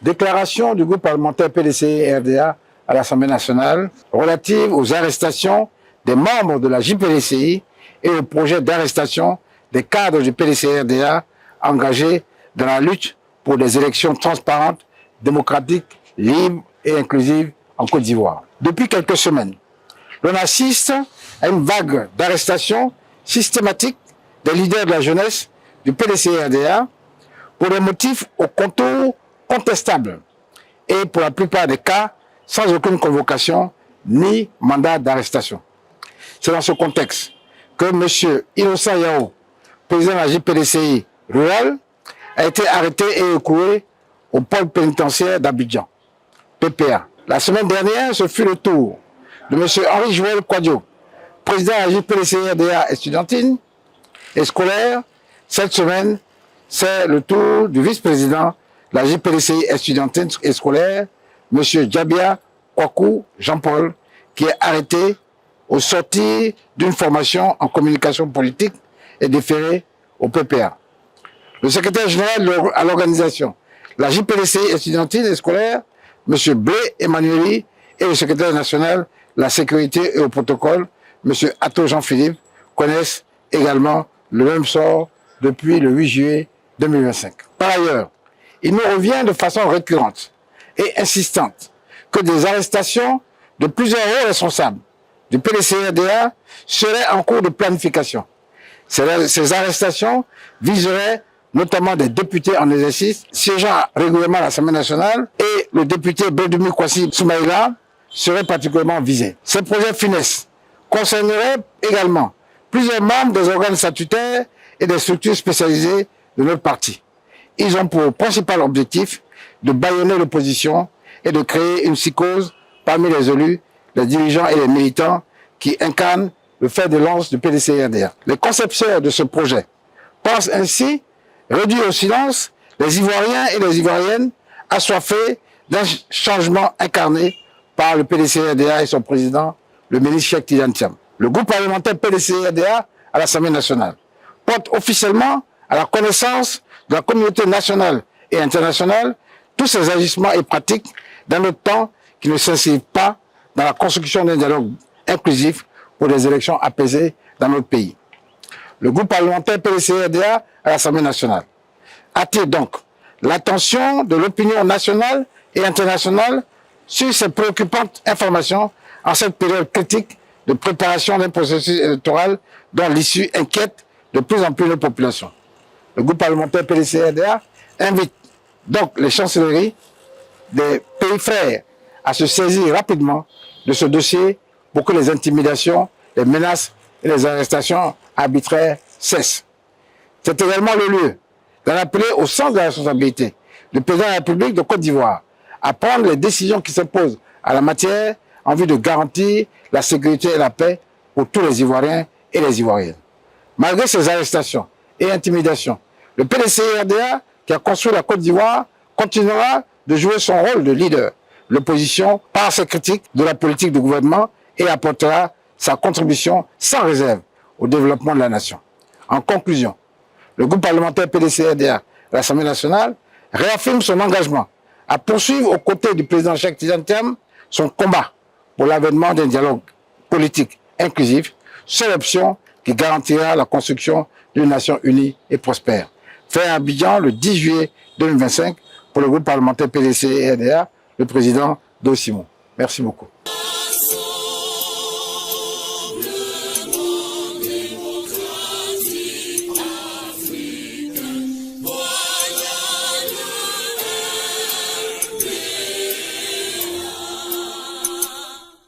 Déclaration du groupe parlementaire PDCI-RDA à l'Assemblée nationale relative aux arrestations des membres de la JPDCI et au projet d'arrestation des cadres du PDCI-RDA engagés dans la lutte pour des élections transparentes, démocratiques, libres et inclusives en Côte d'Ivoire. Depuis quelques semaines, l'on assiste à une vague d'arrestations systématiques des leaders de la jeunesse du PDCI-RDA pour des motifs aux contours contestables et pour la plupart des cas sans aucune convocation ni mandat d'arrestation. C'est dans ce contexte que M. Innocent Yao, président de la JPDCI rurale, a été arrêté et écroué au pôle pénitentiaire d'Abidjan, PPA. La semaine dernière, ce fut le tour de M. Henri-Joël Kouadio, président de la JPDCI-RDA estudiantine et scolaire. Cette semaine, c'est le tour du vice-président de la JPDCI estudiantine et scolaire, M. Djabia Kwaku Jean-Paul, qui est arrêté au sortir d'une formation en communication politique et déféré au PPA. Le secrétaire général à l'organisation, la JPDCI estudiantine et scolaire, M. Blé Emmanueli, et le secrétaire national de la sécurité et au protocole, M. Atto Jean-Philippe, connaissent également le même sort depuis le 8 juillet 2025. Par ailleurs, il nous revient de façon récurrente et insistante que des arrestations de plusieurs hauts responsables du PDCI-RDA seraient en cours de planification. Ces arrestations viseraient notamment des députés en exercice siégeant régulièrement à l'Assemblée nationale, et le député Bédoumi Kwasi Soumaïla serait particulièrement visé. Ces projets funestes concerneraient également plusieurs membres des organes statutaires et des structures spécialisées de notre parti. Ils ont pour principal objectif de bâillonner l'opposition et de créer une psychose parmi les élus, les dirigeants et les militants qui incarnent le fer de lance du PDCI-RDA. Les concepteurs de ce projet pensent ainsi réduire au silence les Ivoiriens et les Ivoiriennes assoiffés d'un changement incarné par le PDCI-RDA et son président, le ministre Cheikh Tidiane Thiam. Le groupe parlementaire PDCI-RDA à l'Assemblée nationale porte officiellement à la connaissance de la communauté nationale et internationale tous ces agissements et pratiques dans notre temps qui ne s'inscrivent pas dans la construction d'un dialogue inclusif pour des élections apaisées dans notre pays. Le groupe parlementaire PDCI-RDA à l'Assemblée nationale attire donc l'attention de l'opinion nationale et internationale sur ces préoccupantes informations en cette période critique de préparation d'un processus électoral dont l'issue inquiète de plus en plus nos populations. Le groupe parlementaire PDCI-RDA invite donc les chancelleries des pays frères à se saisir rapidement de ce dossier pour que les intimidations, les menaces et les arrestations arbitraires cessent. C'est également le lieu d'en appeler au sens de la responsabilité du président de la République de Côte d'Ivoire à prendre les décisions qui s'imposent à la matière en vue de garantir la sécurité et la paix pour tous les Ivoiriens et les Ivoiriennes. Malgré ces arrestations et intimidations, le PDCI-RDA, qui a construit la Côte d'Ivoire, continuera de jouer son rôle de leader de l'opposition par ses critiques de la politique du gouvernement et apportera sa contribution sans réserve au développement de la nation. En conclusion, le groupe parlementaire PDCI-RDA à l'Assemblée nationale réaffirme son engagement à poursuivre aux côtés du président Cheikh Tidiane Thiam son combat pour l'avènement d'un dialogue politique inclusif, seule option qui garantira la construction d'une nation unie et prospère. Fait à Abidjan le 10 juillet 2025 pour le groupe parlementaire PDCI-RDA, le président Do Simon. Merci beaucoup.